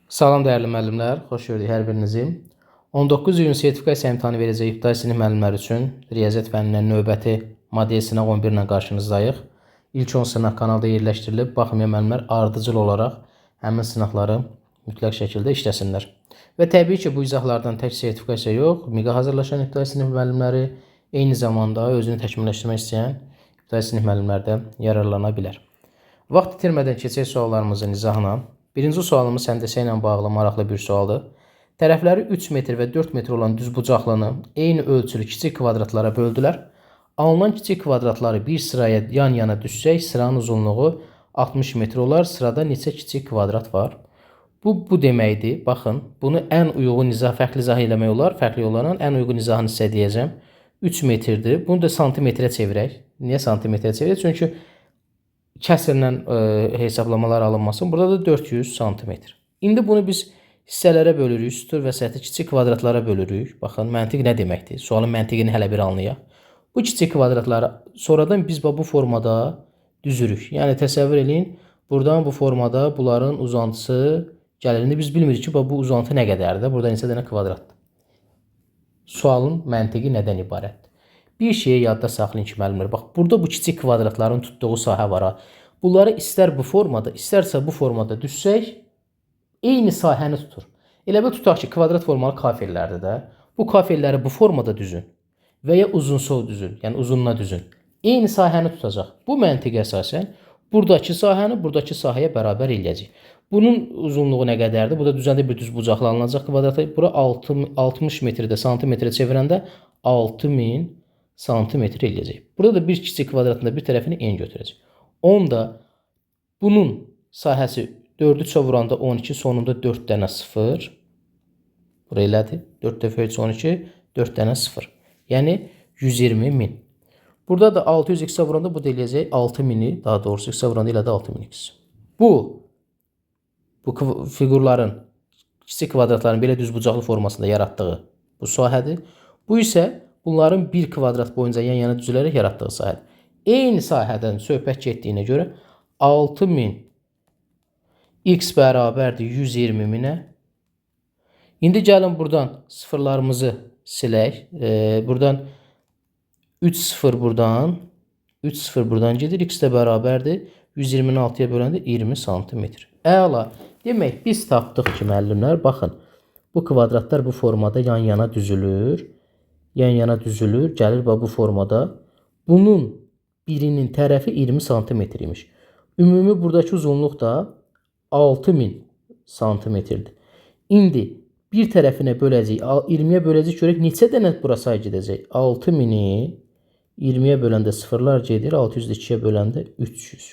Salam dəyərli müəllimlər, xoş gördük hər birinizi. 19 iyun sertifikasiya imtahanı verəcək ibtidai sinif müəllimləri üçün riyaziyyat fənnindən növbəti model sınaq 11 ilə qarşınızdayıq. İlk 10 sınaq kanalda yerləşdirilib, baxmayan müəllimlər ardıcıl olaraq həmin sınaqları mütləq şəkildə işləsinlər. Və təbii ki, bu izahlardan tək sertifikasiya yox, MİQA hazırlaşan ibtidai sinif müəllimləri, eyni zamanda özünü təkmilləşdirmək istəyən ibtidai sinif müəllimləri də yararlana bilər. Vaxt itirmədən keçək suallarımızın izahına. Birinci sualımız həndəsə ilə bağlı maraqlı bir sualdır. Tərəfləri 3 metr və 4 metr olan düzbucaqlını eyni ölçülü kiçik kvadratlara böldülər. Alınan kiçik kvadratları bir sıraya yan-yana düşsək, sıranın uzunluğu 60 metr olar. Sırada neçə kiçik kvadrat var? Bu deməkdir. Baxın, bunu ən uyğun izah, fərqli izah eləmək olar. Fərqli yollarla ən uyğun izahını sizə deyəcəm. 3 metrdir. Bunu da santimetrə çevirək. Niyə santimetrə çevirək? Çünki kəsrlə hesablamalar alınmasın. Burada da 400 santimetr. İndi bunu biz hissələrə bölürük. Sütur və səthi kiçik kvadratlara bölürük. Baxın, məntiq nə deməkdir? Sualın məntiqini hələ bir anlayaq. Bu kiçik kvadratları sonradan biz bu formada düzürük. Yəni təsəvvür eləyin, buradan bu formada bunların uzantısı gəlir. İndi biz bilmirik ki, bu uzantı nə qədərdir? Burada neçə dənə kvadratdır? Sualın məntiqi nədən ibarətdir? Bir şeyi yadda saxlayın ki, müəllimlər. Bax, burada bu kiçik kvadratların tutduğu sahə var. Bunları istər bu formada, istərsə bu formada düşsək, eyni sahəni tutur. Elə bir tutaq ki, kvadrat formalı kafellərdir də. Bu kafelləri bu formada düzün və ya uzunsov düzün, yəni uzununa düzün. Eyni sahəni tutacaq. Bu məntiqə əsasən buradakı sahəni buradakı sahəyə bərabər eləyəcək. Bunun uzunluğu nə qədərdir? Burada düzəndə bir düz bucaqlı alınacaq kvadratı. Bura 60 metrdə santimetrə çevirəndə 6000 santimetr eləyəcək. Burada da bir kiçik kvadratında bir tərəfini n götürəcək. 10 da bunun sahəsi 4-ü çovuranda 12, sonunda 4 dənə 0. Bura elədir. 4 dəfə 3, 12, 4 dənə 0. Yəni 120.000. Burada da 600 x-ə vuranda bu da eləyəcək 6000-i, daha doğrusu x-ə vuranda elədi 6000x. Bu fiqurların, kiçik kvadratların belə düzbucaqlı formasında yaratdığı bu sahədir. Bu isə bunların bir kvadrat boyunca yan-yana düzülərək yaratdığı sahədir. Eyni sahədən söhbət getdiyinə görə 6000 x bərabərdir 120.000-ə. İndi gəlin buradan sıfırlarımızı silək. Buradan 3 sıfır buradan, 3 sıfır buradan gedir. X də bərabərdir 120-ni 6-ya böləndə 20 santimetr. Əla. Demək, biz tapdıq ki, müəllimlər, baxın, bu kvadratlar bu formada yan-yana düzülür. Yan-yana düzülür, gəlir bu formada. Bunun birinin tərəfi 20 santimetr imiş. Ümumi buradakı uzunluq da 6000 santimetrdir. İndi bir tərəfinə böləcək, 20-yə böləcək görək neçə dənə bura say gedəcək? 6000-i 20-yə böləndə sıfırlar gedir, 600-də 2-yə böləndə 300.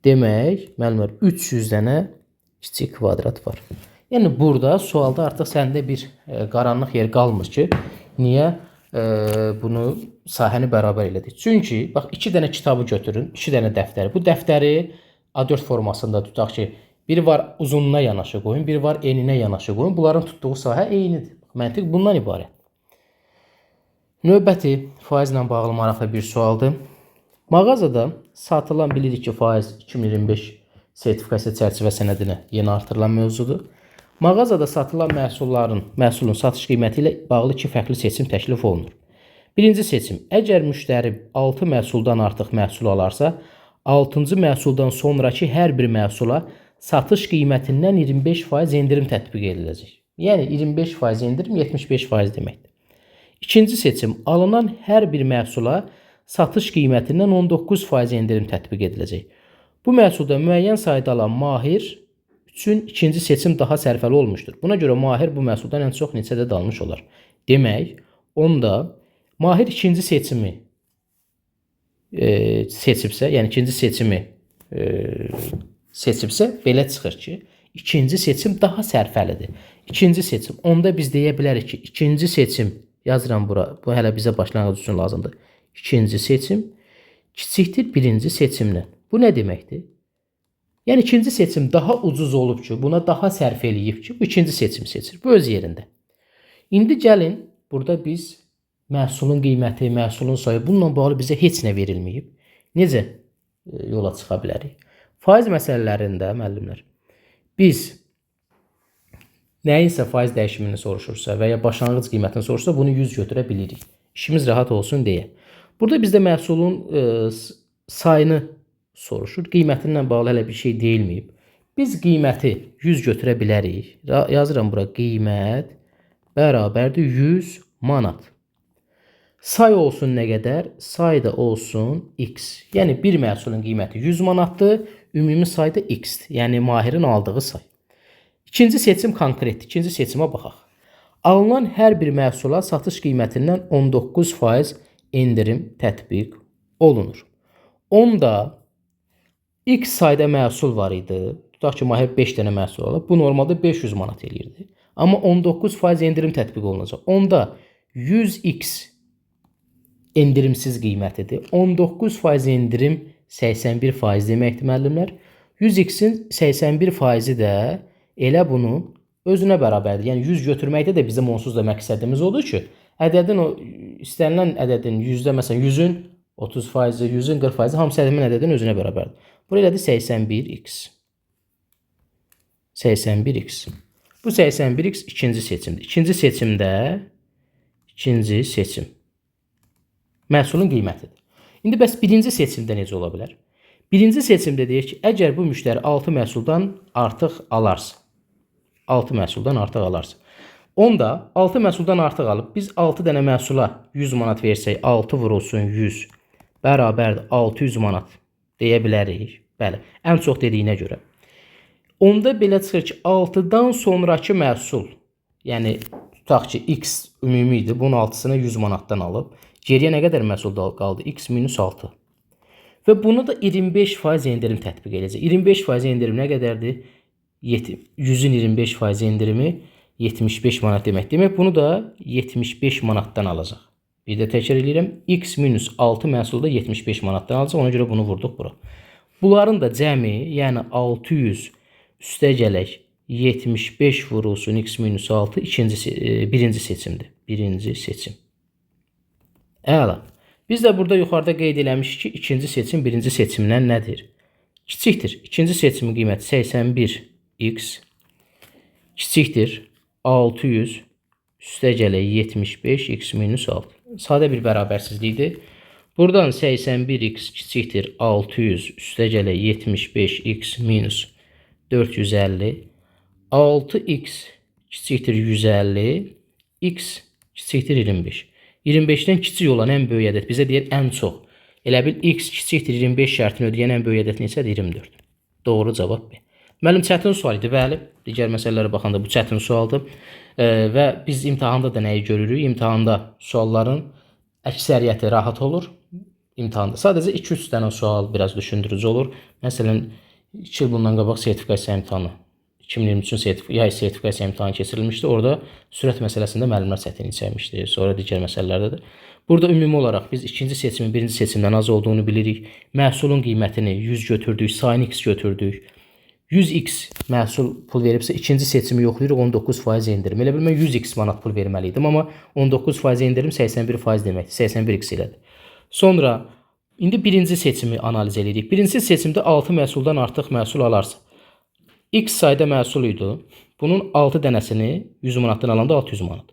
Demək, müəllimlər, 300 dənə kiçik kvadrat var. Yəni burada sualda artıq səndə bir qaranlıq yer qalmır ki, niyə bunu sahəni bərabər elədik? Çünki bax 2 dənə kitabı götürün, 2 dənə dəftəri. Bu dəftəri A4 formasında tutaq ki, biri var uzunluğuna yanaşı qoyun, biri var eninə yanaşı qoyun. Bunların tutduğu sahə eynidir. Məntiq bundan ibarət. Növbəti faizlə bağlı maraqlı bir sualdır. Mağazada satılan, bilirik ki, faiz 2025 sertifikasiya çərçivə sənədinə yeni artırılan mövzudur. Mağazada satılan məhsulun satış qiyməti ilə bağlı 2 fərqli seçim təklif olunur. Birinci seçim, əgər müştəri 6 məhsuldan artıq məhsul alarsa, 6-cı məhsuldan sonraki hər bir məhsula satış qiymətindən 25% endirim tətbiq ediləcək. Yəni 25% endirim 75% deməkdir. İkinci seçim, alınan hər bir məhsula satış qiymətindən 19% endirim tətbiq ediləcək. Bu məhsulda müəyyən sayda alan mahir üçün ikinci seçim daha sərfəli olmuşdur. Buna görə mahir bu məhsuldan ən çox neçə də almış olar. Demək, onda mahir ikinci seçimi seçibsə, yəni ikinci seçimi seçibsə, belə çıxır ki, ikinci seçim daha sərfəlidir. İkinci seçim, onda biz deyə bilərik ki, ikinci seçim, yazıram bura, bu hələ bizə başlanğıc üçün lazımdır. İkinci seçim kiçikdir birinci seçimlə. Bu nə deməkdir? Yəni ikinci seçim daha ucuz olub ki, buna daha sərf eləyib ki, bu ikinci seçim seçir. Bu öz yerində. İndi gəlin, burada biz məhsulun qiyməti, məhsulun sayı, bununla bağlı bizə heç nə verilməyib. Necə yola çıxa bilərik? Faiz məsələlərində, müəllimlər, biz nəyinsə faiz dəyişimini soruşursa və ya başlanğıc qiymətini soruşursa bunu 100 götürə bilirik. İşimiz rahat olsun deyə. Burada bizdə məhsulun sayını soruşur. Qiymətinlə bağlı hələ bir şey deyilməyib. Biz qiyməti 100 götürə bilərik. Yazıram bura qiymət bərabərdir 100 manat. Say olsun nə qədər? Say da olsun x. Yəni bir məhsulun qiyməti 100 manatdır, ümumi say da x-dir. Yəni mahirin aldığı say. İkinci seçim konkretdir. İkinci seçimə baxaq. Alınan hər bir məhsula satış qiymətindən 19% endirim tətbiq olunur. Onda x sayda məhsul var idi. Tutaq ki, mahir 5 dənə məhsul alıb. Bu normalda 500 manat eləyirdi. Amma 19% endirim tətbiq olunacaq. Onda 100x endirimsiz qiymətidir. 19% endirim 81% deməkdir müəllimlər. 100x-in 81%-i də elə bunun özünə bərabərdir. Yəni 100 götürməkdə də bizim onsuz da məqsədimiz odur ki, ədədin o istənilən ədədin yüzdə məsələn 100-ün 30%, 100-ün 40% hamısı həmin ədədin özünə bərabərdir. Bura elədir 81x. 81x. Bu 81x ikinci seçimdir. İkinci seçimdə ikinci seçim məhsulun qiymətidir. İndi bəs birinci seçimdə necə ola bilər? Birinci seçimdə deyir ki, əgər bu müştəri 6 məhsuldan artıq alarsa, 6 məhsuldan artıq alarsa, onda 6 məhsuldan artıq alıb, biz 6 dənə məhsula 100 manat versək, 6 vurulsun 100 bərabərdir 600 manat deyə bilərik. Bəli, ən çox dediyinə görə. Onda belə çıxır ki, 6-dan sonraki məhsul, yəni tutaq ki, x ümumi idi, bunun 6-sını 100 manatdan alıb, geriyə nə qədər məhsul qaldı? X minus 6. Və bunu da 25% endirim tətbiq edəcək. 25% endirim nə qədərdir? 100-ün 25% endirimi 75 manat demək. Demək bunu da 75 manatdan alacaq. Bir də təkrar edirəm. X minus 6 məhsulda 75 manatdan alacaq. Ona görə bunu vurduq bura. Bunların da cəmi, yəni 600 üstəgələk 75 vurulsun x minus 6 birinci seçimdir. Birinci seçim. Əla. Biz də burada yuxarıda qeyd eləmişik ki, ikinci seçim birinci seçimdən nədir? Kiçikdir. İkinci seçimin qiyməti 81x kiçikdir 600 üstəgələk 75 x minus 6. Sadə bir bərabərsizlikdir. Buradan 81x kiçikdir 600 üstəgələk 75 x minus 450. 6x kiçikdir 150. X kiçikdir 25. 25-dən kiçik olan ən böyük ədəd bizə deyir ən çox. Elə bil x kiçikdir 25 şərtini ödəyən ən böyük ədəd neçədir? 24. Doğru cavab B. Müəllim çətin sual idi, bəli. Digər məsələlərə baxanda bu çətin sualdır. Və biz imtahanda da nəyi görürük? İmtahanda sualların əksəriyyəti rahat olur. İmtahanda sadəcə 2-3 dənə sual biraz düşündürücü olur. Məsələn, 2 il bundan qabaq sertifikasiya imtahanı 2023 yay sertifikasiya imtahanı keçirilmişdi. Orada sürət məsələsində müəllimlər çətinlik çəkmişdi. Sonra digər məsələlərdə də. Burada ümumi olaraq biz ikinci seçimin birinci seçimdən az olduğunu bilirik. Məhsulun qiymətini 100 götürdük, sayını x götürdük. 100x məhsul pul veribsə ikinci seçimi yoxlayırıq 19% endirim. Elə bil mən 100x manat pul verməli idim, amma 19% endirim 81% deməkdir. 81x elədir. Sonra indi birinci seçimi analiz edirik. Birinci seçimdə 6 məhsuldan artıq məhsul alarsa, x sayda məhsul idi. Bunun 6 dənəsini 100 manatdan alanda 600 manat.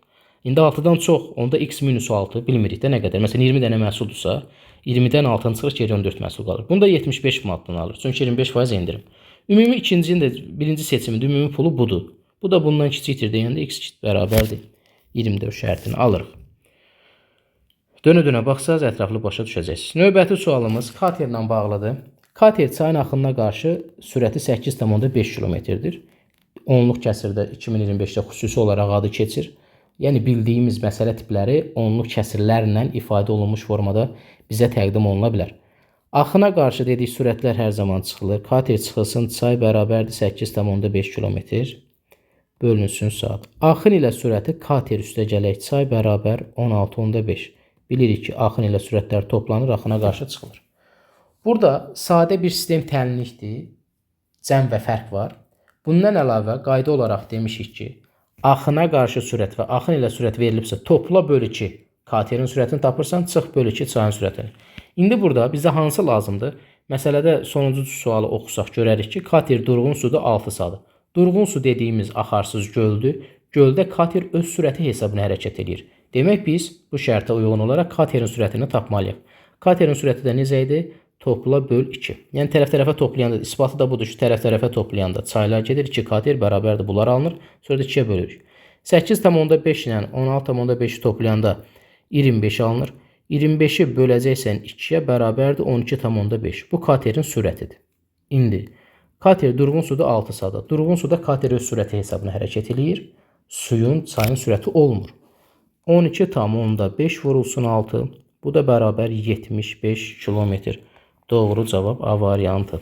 İndi 6-dan çox, onda x minus 6 bilmirik də nə qədər. Məsələn 20 dənə məhsuldursa, 20-dən 6-nı çıxır ki, 14 məhsul qalır. Bunu da 75 manatdan alır. Çünki 25% endirim. Ümumi ikincinin də birinci seçimində ümumi pulu budur. Bu da bundan kiçikdir deyəndə x bərabərdir 24 şərtini alırıq. Dönə-dönə baxsaz ətraflı başa düşəcəksiniz. Növbəti sualımız katerlə bağlıdır. Kater çayın axınına qarşı sürəti 8,5 km-dir. Onluq kəsirdə 2025-də xüsusi olaraq adı keçir. Yəni bildiyimiz məsələ tipləri onluq kəsirlərlə ifadə olunmuş formada bizə təqdim oluna bilər. Axına qarşı dedik sürətlər hər zaman çıxılır. Kater çıxılsın çay bərabərdir 8,5 km bölünsün saat. Axın ilə sürəti kater üstəgələk çay bərabər 16,5. Bilirik ki, axın ilə sürətlər toplanır, axına qarşı çıxılır. Burada sadə bir sistem təlinlikdir. Cəm və fərq var. Bundan əlavə qayda olaraq demişik ki, axına qarşı sürət və axın ilə sürət verilibsə topla bölü 2 katerin sürətini tapırsan, çıx bölü 2 çayın sürətini. İndi burada bizə hansı lazımdır? Məsələdə sonuncu sualı oxusaq görərik ki, kater durğun suda 6 sadır. Durğun su dediyimiz axarsız göldür. Göldə kater öz sürəti hesabına hərəkət edir. Demək biz bu şərtə uyğun olaraq katerin sürətini tapmalıyıq. Katerin sürəti də necə idi? Topla böl 2. Yəni tərəf-tərəfə toplayanda isbatı da budur ki, tərəf-tərəfə toplayanda çaylar gedir. 2 kater bərabərdir. Bunlar alınır. Sonra da 2-yə bölürük. 8,5 ilə 16,5-i toplayanda 25 alınır. 25-i böləcəksən 2-yə bərabərdir 12,5. Bu katerin sürətidir. İndi kater durğun suda 6 saat. Durğun suda kater öz sürəti hesabına hərəkət eləyir. Suyun, çayın sürəti olmur. 12,5 vurulsun 6. Bu da bərabər 75 kilometr. Doğru cavab A variantı.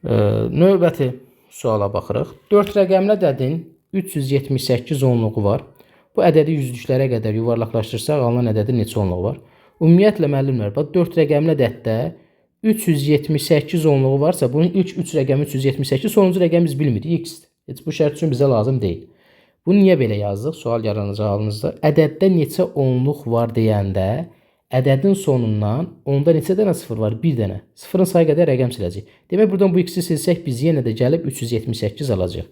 Növbəti suala baxırıq. 4 rəqəmli ədədin 378 onluğu var. Bu ədədi yüzlüklərə qədər yuvarlaqlaşdırsaq alınan ədədin neçə onluğu var? Ümumiyyətlə müəllimlər, 4 rəqəmli ədəddə 378 onluğu varsa, bunun ilk 3 rəqəmi 378, sonuncu rəqəmi biz bilmirik, x-dir. Heç bu şərt üçün bizə lazım deyil. Bunu niyə belə yazdıq? Sual yaranacaq halınızda. Ədəddə neçə onluq var deyəndə, ədədin sonundan onda neçə dənə sıfır var? Bir dənə. Sıfırın sayı qədər rəqəm siləcək. Demək, buradan bu x-i silsək, biz yenə də gəlib 378 alacaq.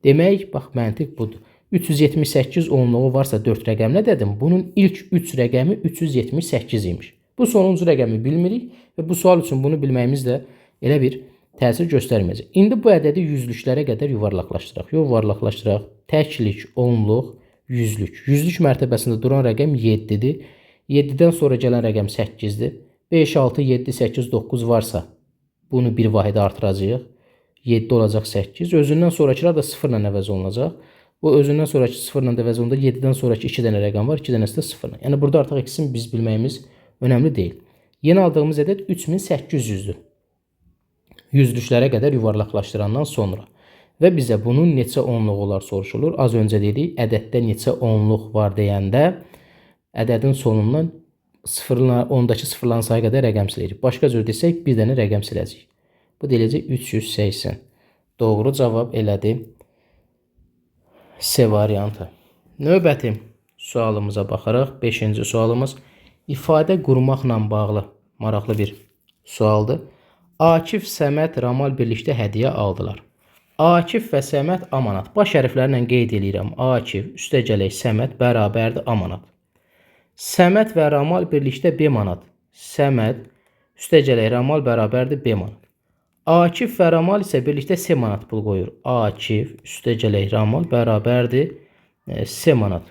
Demək, bax, məntiq budur. 378 onluğu varsa 4 rəqəmli ədədin, bunun ilk 3 rəqəmi 378 imiş. Bu sonuncu rəqəmi bilmirik və bu sual üçün bunu bilməyimiz də elə bir təsir göstərməyəcək. İndi bu ədədi yüzlüklərə qədər yuvarlaqlaşdıraq. Yuvarlaqlaşdıraq. Təklik, onluq, yüzlük. Yüzlük mərtəbəsində duran rəqəm 7-dir. 7-dən sonra gələn rəqəm 8-dir. 5, 6, 7, 8, 9 varsa bunu bir vahidə artıracağıq. 7 olacaq 8. Özündən sonrakılar da 0 ilə əvəz olunacaq. Bu özündən sonraki 0 ilə əvəz olunanda 7-dən sonraki 2 dənə rəqəm var. 2 dənəsi də 0 ilə. Yəni burada artıq ikisini biz bilməyimiz önəmli deyil. Yeni aldığımız ədəd 3800-dür. Yüzlüklərə qədər yuvarlaqlaşdırandan sonra. Və bizə bunun neçə onluğu olar soruşulur. Az öncə dedik, ədəddə neçə onluq var deyəndə ədədin sonundan ondakı sıfırların sayı qədər rəqəm siləcək. Başqa cür desək, bir dənə rəqəm siləcək. Bu deyiləcək 380. Doğru cavab elədi C variantı. Növbəti sualımıza baxaraq, 5-ci sualımız ifadə qurmaqla bağlı maraqlı bir sualdır. Akif, Səməd, Ramal birlikdə hədiyyə aldılar. Akif və Səməd A manat. Baş hərflərlə qeyd edirəm. Akif, üstəgələk Səməd bərabərdir A manat. Səməd və Ramal birlikdə B manat. Səməd, üstəgələk Ramal bərabərdir B manat. Akif və Ramal isə birlikdə C manat pul qoyur. Akif, üstəgələk Ramal bərabərdir C manat.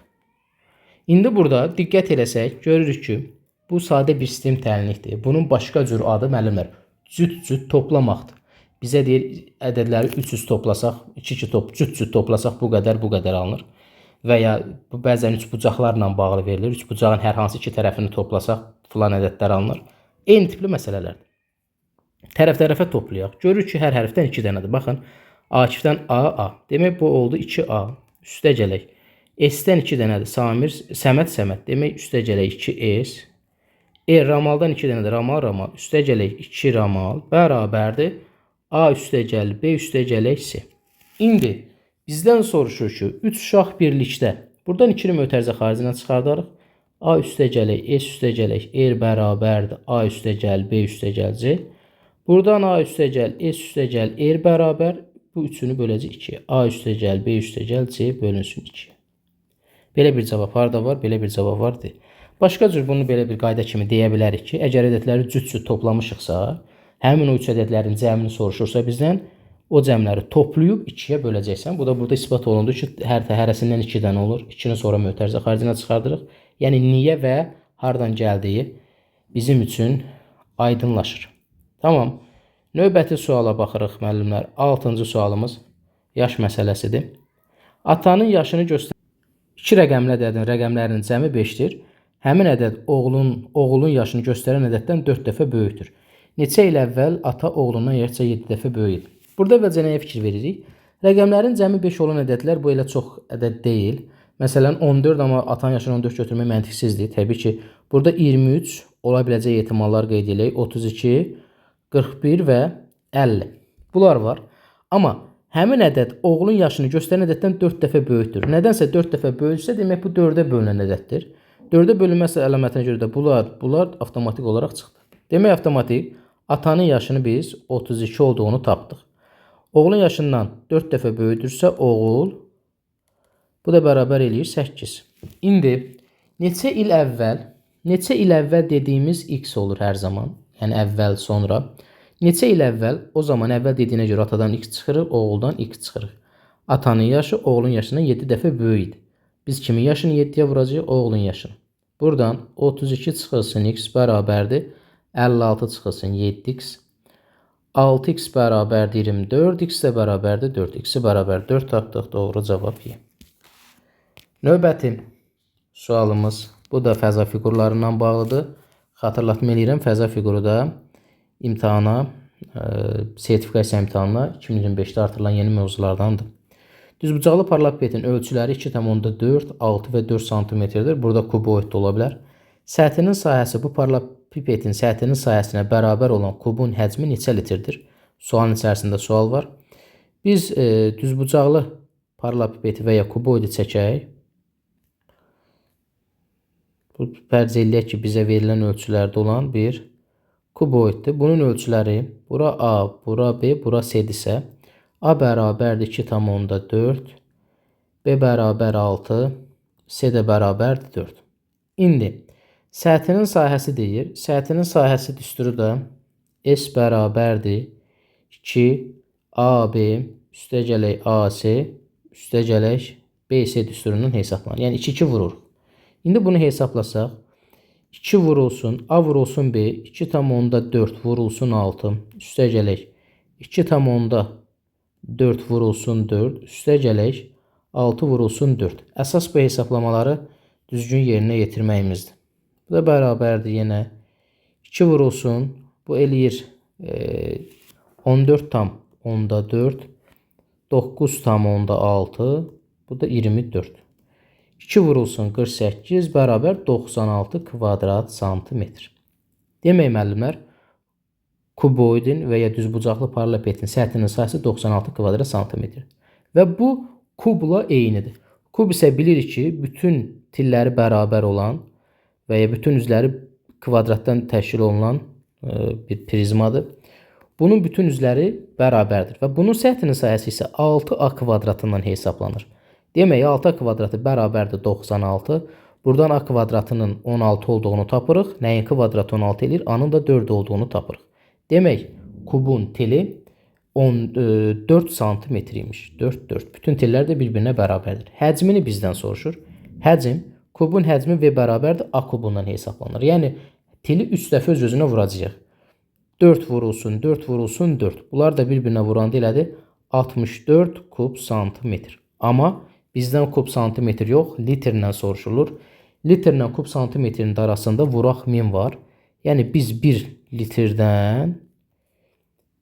İndi burada diqqət eləsək, görürük ki, bu sadə bir sistem təlinlikdir. Bunun başqa cür adı müəllimlər cüt-cüt toplamaqdır. Bizə deyir, ədədləri 300 toplasaq, 2-2 cüt-cüt toplasaq bu qədər alınır. Və ya bəzən üç bucaqlarla bağlı verilir. Üç bucağın hər hansı iki tərəfini toplasaq filan ədədlər alınır. Eyni tipli məsələlərdir. Tərəf-tərəfə toplayaq. Görürük ki, hər hərfdən 2 dənədir. Baxın, Akifdən A. Demək, bu oldu 2A. Üstə gələk. S-dən 2 dənədir. Samir, Səməd. Demək, üstə gələk 2S. Ramaldan 2 dənədir. Ramal. Üstə gələk 2 Ramal. Bərabərdir. A üstə gəl, B üstə gələk C. İndi bizdən soruşur ki, 3 uşaq birlikdə. Buradan 2-ni mötərizə xaricinə çıxardarıq. A üstə gələk, S üstə gələk, R bərabərdir. A üstə gəl, B üstə gəl, C. Buradan A üstə gəl, S üstə gəl, R bərabər. Bu üçünü böləcək 2. A üstə gəl, B üstə gəl, C bölünsün 2. Belə bir cavab harda var, belə bir cavab var deyil. Başqa cür bunu belə bir qayda kimi deyə bilərik ki, əgər ədədləri cüt-cüt toplamışıqsa, həmin o üç ədədlərin cəmini soruşursa bizdən, o cəmləri toplayıb 2-yə böləcəksən. Bu da burada isbat olundu ki, hərəsindən 2 dənə olur. 2-ni sonra mötərizə xaricinə çıxardırıq. Yəni, niyə və hardan gəldiyi bizim üçün aydınlaşır. Tamam. Növbəti suala baxırıq, müəllimlər. 6-cı sualımız yaş məsələsidir. Atanın yaşını göstərək. 2 rəqəmli ədədin rəqəmlərinin cəmi 5-dir. Həmin ədəd oğulun yaşını göstərən ədəddən 4 dəfə böyükdür. Neçə il əvvəl ata oğlundan yercə 7 dəfə böyük idi. Burada əvvəlcə nəyə fikir veririk? Rəqəmlərin cəmi 5 olan ədədlər bu elə çox ədəd deyil. Məsələn, 14, amma atanın yaşını 14 götürmək məntiqsizdir. Təbii ki, burada 23 ola biləcək ehtimallar qeyd edək. 32, 41 və 50. Bunlar var. Amma həmin ədəd oğlun yaşını göstərən ədəddən 4 dəfə böyükdür. Nədənsə 4 dəfə böyüksə, demək bu 4-ə bölünən ədəddir. 4-ə bölünməsi əlamətinə görə də bunlar avtomatik olaraq çıxdı. Demək, avtomatik atanın yaşını biz 32 olduğunu tapdıq. Oğlun yaşından 4 dəfə böyüdürsə oğul, bu da bərabər eləyir 8. İndi neçə il əvvəl dediyimiz x olur hər zaman. Yəni əvvəl, sonra. Neçə il əvvəl, o zaman əvvəl dediyinə görə atadan x çıxırıq, oğuldan x çıxırıq. Atanın yaşı oğlun yaşından 7 dəfə böyük idi. Biz kimin yaşını 7-yə vuracağıq? Oğlun yaşını. Buradan 32 çıxılsın x bərabərdir 56 çıxılsın 7x. 6x bərabərdir 24, x də bərabərdir 4. X-i bərabər 4 tapdıq, doğru cavab Y. Növbəti sualımız, bu da fəza fiqurlarından bağlıdır. Xatırlatma eləyirəm, fəza fiquru da imtahana, sertifikasiya imtahanına 2025-də artırılan yeni mövzulardandır. Düzbucaqlı parlapipetin ölçüləri 2,4, 6 və 4 cm-dir. Burada kuboid ola bilər. Səthinin sahəsi, bu parlapipetin səthinin sahəsinə bərabər olan kubun həcmi neçə litrdir? Sualın içərisində sual var. Biz düzbucaqlı parlapipeti və ya kuboidi çəkək. Bu fərz eləyək ki, bizə verilən ölçülərdə olan bir kuboiddir. Bunun ölçüləri bura A, bura B, bura C-dirsə, A bərabərdir 2,4, B bərabər 6, C də bərabərdir 4. İndi səthinin sahəsi deyir. Səthinin sahəsi düsturu da S bərabərdir 2 AB üstəgələk AC üstəgələk BC düsturunun hesablanır. Yəni 2 vurur. İndi bunu hesablasaq 2 vurulsun A vurulsun B 2,4 vurulsun 6 üstəgələk 2,4 vurulsun 4 üstəgələk 6 vurulsun 4. Əsas bu hesablamaları düzgün yerinə yetirməyimizdir. Bu da bərabərdir yenə 2 vurulsun, bu eləyir 14,4, 9,6, bu da 24. 2 vurulsun 48 bərabər 96 kvadrat santimetr. Demək müəllimlər, kuboidin və ya düzbucaqlı parlapipetin səthinin sahəsi 96 kvadrat santimetr. Və bu kubla eynidir. Kub isə bilirik ki, bütün tilləri bərabər olan və ya bütün üzləri kvadratdan təşkil olunan bir prizmadır. Bunun bütün üzləri bərabərdir və bunun səthinin sahəsi isə 6a kvadratından hesablanır. Demək, 6a kvadratı bərabərdir 96. Buradan a kvadratının 16 olduğunu tapırıq. Nəyin kvadratı 16 edir? A-nın da 4 olduğunu tapırıq. Demək, kubun tili 4 santimetr imiş. 4. Bütün tillər də bir-birinə bərabərdir. Həcmini bizdən soruşur. Həcm, kubun həcmi V bərabərdir A kubundan hesablanır. Yəni, tili 3 dəfə öz-özünə vuracaq. 4 vurulsun, 4 vurulsun, 4. Bunlar da bir-birinə vuranda elədir 64 kub santimetr. Amma bizdən kub santimetr yox, litrlə soruşulur. Litrlə kub santimetrin arasında vuraq 1000 var. Yəni, biz 1 litrdən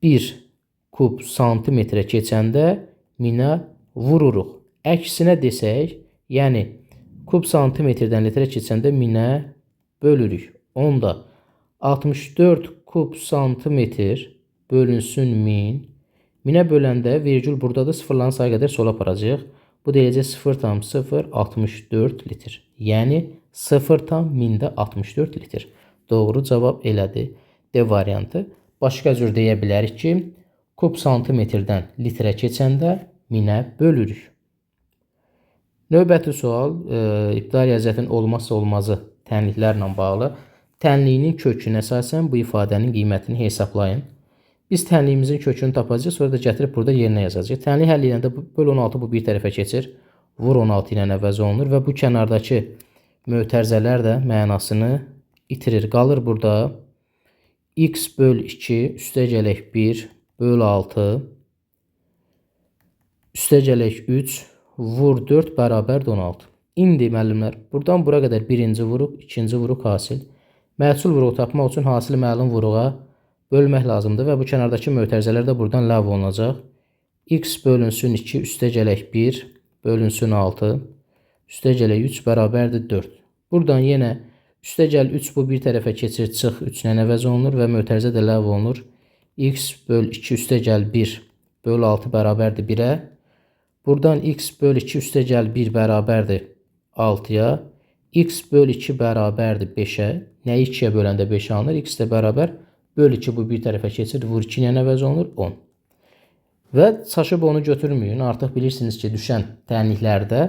1 kub santimetrə keçəndə 1000-ə vururuq. Əksinə desək, yəni, kub santimetrdən litrə keçəndə 1000-ə bölürük. Onda 64 kub santimetr bölünsün 1000. 1000-ə böləndə virgül buradadır, sıfırların sayı qədər sola aparacaq. Bu deyəcək 0,064 litr. Yəni 0,1064 litr. Doğru cavab elədir. D variantı. Başqa cür deyə bilərik ki, kub santimetrdən litrə keçəndə 1000-ə bölürük. Növbəti sual ibtidai riyaziyyatın olmazsa olmazı tənliklərlə bağlı. Tənliyinin kökünə əsasən bu ifadənin qiymətini hesablayın. Biz tənliyimizin kökünü tapacağıq, sonra da gətirib burada yerinə yazacağıq. Tənlik həll edəndə böl 16 bu bir tərəfə keçir. Vur 16 ilə əvəz olunur və bu kənardakı mötərizələr də mənasını itirir. Qalır burada x böl 2 üstəgələk 1 böl 6 üstəgələk 3 vur 4 bərabər 16. İndi müəllimlər, buradan bura qədər birinci vuruq, ikinci vuruq hasil. Məhsul vuruğu tapmaq üçün hasili məlum vuruğa bölmək lazımdır və bu kənardakı mötərizələr də buradan ləğv olunacaq. X bölünsün 2 üstəgələk 1 bölünsün 6 üstəgələk 3 bərabərdir 4. Buradan yenə üstəgəl 3 bu bir tərəfə keçir, çıx 3 ilə əvəz olunur və mötərizə də ləğv olunur. X böl 2 üstəgəl 1 böl 6 bərabərdir 1-ə. Buradan x böl 2 üstəgəl 1 bərabərdir 6-ya. X böl 2 bərabərdir 5-ə. Nəyi 2-yə böləndə 5 alınır? X də bərabər böl 2 bu bir tərəfə keçir. Vur 2 ilə əvəz olunur 10. Və çaşıb onu götürməyin. Artıq bilirsiniz ki, düşən tənliklərdə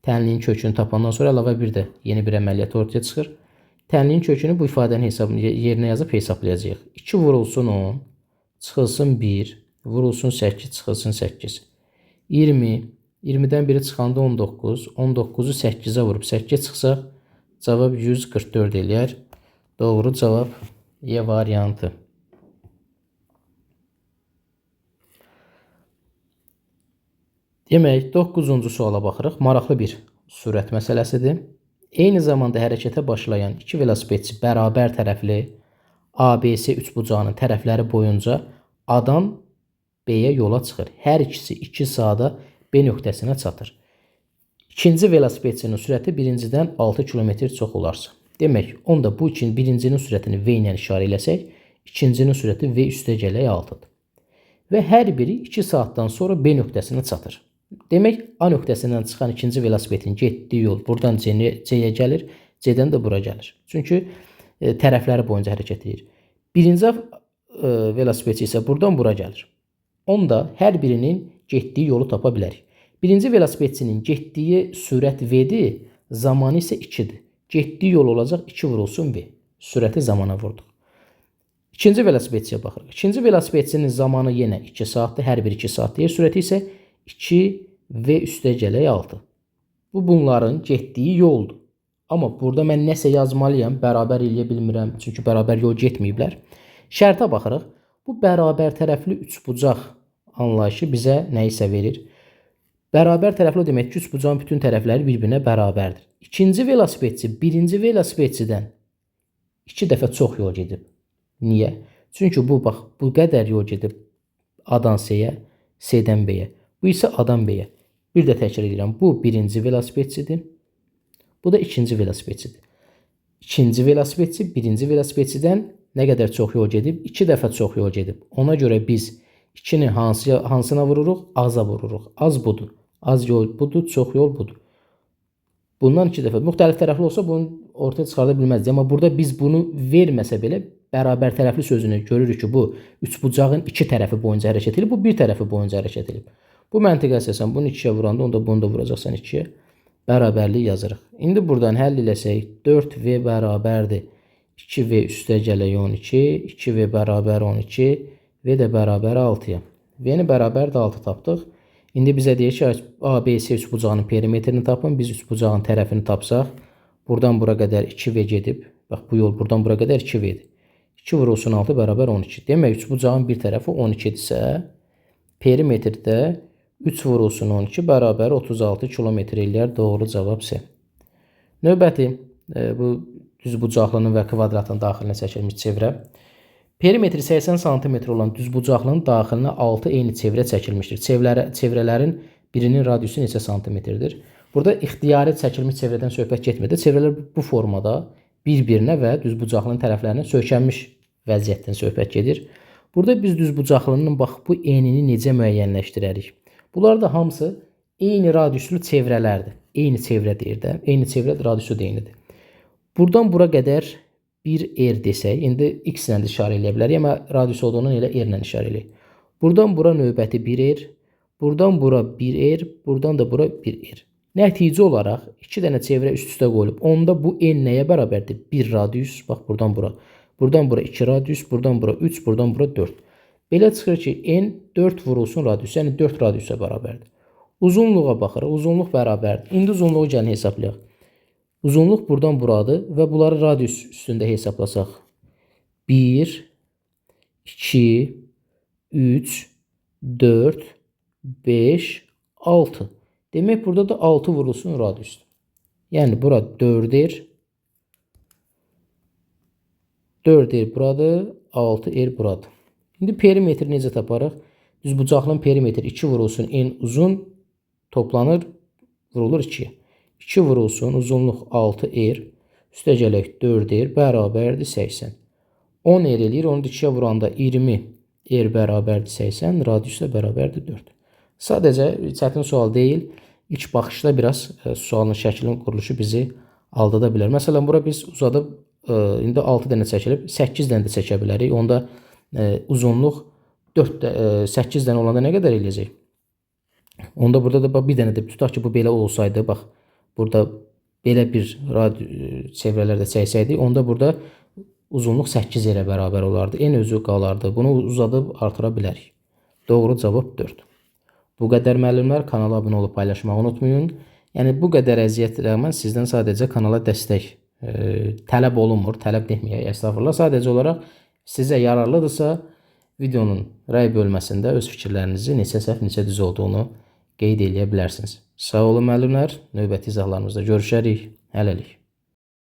tənliyin kökünü tapandan sonra əlavə bir də yeni bir əməliyyat ortaya çıxır. Tənliyin kökünü bu ifadənin yerinə yazıb hesablayacağıq. 2 vurulsun 10, çıxılsın 1, vurulsun 8, çıxılsın 8. 20, 20-dən biri çıxanda 19, 19-u 8-ə vurub 8 çıxsaq, cavab 144 eləyər. Doğru cavab E variantı. Demək, 9-cu suala baxırıq. Maraqlı bir sürət məsələsidir. Eyni zamanda hərəkətə başlayan iki velosipedçi bərabər tərəfli ABS üçbucağının tərəfləri boyunca A-dan B-yə yola çıxır. Hər ikisi 2 saata B nöqtəsinə çatır. İkinci velosipedçinin sürəti birincidən 6 km çox olarsa. Demək, onda bu üçün birincinin sürətini V ilə işarə eləsək, ikincinin sürəti V üstə gələk 6-dır. Və hər biri 2 saatdan sonra B nöqtəsinə çatır. Demək, A nöqtəsindən çıxan ikinci velosipedin getdiyi yol buradan C-yə gəlir, C-dən də bura gəlir. Çünki tərəfləri boyunca hərəkət edir. Birinci velosipedçi isə buradan bura gəlir. Onda hər birinin getdiyi yolu tapa bilərik. Birinci velosipedçinin getdiyi sürət V-dir, zamanı isə 2-dir. Getdiyi yol olacaq 2 vurulsun V. Sürəti zamana vurduq. İkinci velosipedçiyə baxırıq. İkinci velosipedçinin zamanı yenə 2 saatdır, hər biri 2 saat deyir. Sürəti isə 2 V üstə gələk 6. Bu bunların getdiyi yoldur. Amma burada mən nəsə yazmalıyam, bərabər eləyə bilmirəm, çünki bərabər yol getməyiblər. Şərtə baxırıq. Bu bərabər tərəfli üçbucaq anlayışı bizə nə isə verir. Bərabər tərəfli demək ki, üçbucağın bütün tərəfləri bir-birinə bərabərdir. İkinci velosipedçi birinci velosipedçidən 2 dəfə çox yol gedib. Niyə? Çünki bu bax, bu qədər yol gedib A-dan C-yə, C-dən B-yə. Bu isə A-dan B-yə. Bir də təkrar edirəm. Bu birinci velosipedçidir. Bu da ikinci velosipedçidir. İkinci velosipedçi birinci velosipedçidən nə qədər çox yol gedib? 2 dəfə çox yol gedib. Ona görə biz 2-ni hansına vururuq? Az-a vururuq. Az budur. Az yol budur, çox yol budur. Bundan 2 dəfə müxtəlif tərəfli olsa bunu ortaya çıxarda bilməzdik. Amma burada biz bunu verməsə belə bərabər tərəfli sözünü görürük ki, bu üçbucağın 2 tərəfi boyunca hərəkət edib, bu bir tərəfi boyunca hərəkət edib. Bu məntiqə əsasən bunu 2-yə vuranda, onda bunu da vuracaqsan 2-yə. Bərabərlik yazırıq. İndi buradan həll eləsək 4V bərabərdir 2V üstə gələk 12, 2V bərabər 12, V də bərabər 6-ya. V-ni bərabər də 6 tapdıq. İndi bizə deyir ki, ABC üçbucağının perimetrini tapın. Biz üçbucağın tərəfini tapsaq, buradan bura qədər 2V gedib. Bax, bu yol buradan bura qədər 2V'dir. 2 vurulsun 6 bərabər 12. Demək, üçbucağın bir tərəfi 12-dirsə, perimetrdə 3 vurulsun 12 bərabər 36 kilometr eləyər. Doğru cavab C. Növbəti, bu düzbucaqlının və kvadratın daxilinə çəkilmiş çevrə. Perimetri 80 cm olan düzbucaqlının daxilinə 6 eyni çevrə çəkilmişdir. Çevrələrin birinin radiusu neçə santimetrdir? Burada ixtiyari çəkilmiş çevrədən söhbət getmir. Çevrələr bu formada bir-birinə və düzbucaqlının tərəflərinə söykənmiş vəziyyətdən söhbət gedir. Burada biz düzbucaqlının bax bu enini necə müəyyənləşdirərik? Bunlar da hamısı eyni radiuslu çevrələrdir. Eyni çevrə deyir də. Eyni çevrə radiusu da eynidir. Buradan bura qədər 1R desək, indi X ilə də işarə eləyə bilərik, amma radius olduğundan elə R ilə işarə eləyək. Buradan bura növbəti 1R, buradan bura 1R, buradan da bura 1R. Nəticə olaraq 2 dənə çevrə üst-üstə qoyulub. Onda bu N nəyə bərabərdir? 1 radius, bax buradan bura. Buradan bura 2 radius, buradan bura 3, buradan bura 4. Belə çıxır ki, N 4 vurulsun radius, yəni 4 radiusa bərabərdir. Uzunluğa baxırıq, uzunluq bərabərdir. İndi uzunluğu gəlin hesablayaq. Uzunluq buradan buradır və bunları radius üstündə hesablasaq. 1, 2, 3, 4, 5, 6. Demək, burada da 6 vurulsun radiusdur. Yəni, bura 4R. 4R buradır, 6R buradır. İndi perimetri necə taparıq? Düzbucaqlının perimetri 2 vurulsun N uzun toplanır, vurulur 2'ye. 2 vurulsun uzunluq 6R, üstə gələk 4R bərabərdir 80. 10R eləyir, onu 2'ye vuranda 20R bərabərdir 80, radius da bərabərdir 4. Sadəcə çətin sual deyil. İlk baxışda biraz sualın şəklinin quruluşu bizi aldada bilər. Məsələn, bura biz uzadıb, indi 6 dənə çəkilib, 8 dənə də çəkə bilərik. Onda uzunluq 8 dənə olanda nə qədər eləyəcək? Onda burada da bax bir dənə də tutaq ki, bu belə olsaydı, bax burada belə bir radio çevrələrdə çəksəydik, onda burada uzunluq 8 yerə bərabər olardı. En özü qalardı. Bunu uzadıb artıra bilərik. Doğru cavab 4. Bu qədər müəllimlər, kanala abunə olub paylaşmağı unutmayın. Yəni bu qədər əziyyət rəğmən sizdən sadəcə kanala dəstək tələb olunmur. Tələb deməyək, əstəğfurullah. Sadəcə olaraq sizə yararlıdırsa videonun rəy bölməsində öz fikirlərinizi neçə səhv, neçə düz olduğunu qeyd edə bilərsiniz. Sağ olun müəllimlər. Növbəti izahlarımızda görüşərik. Hələlik.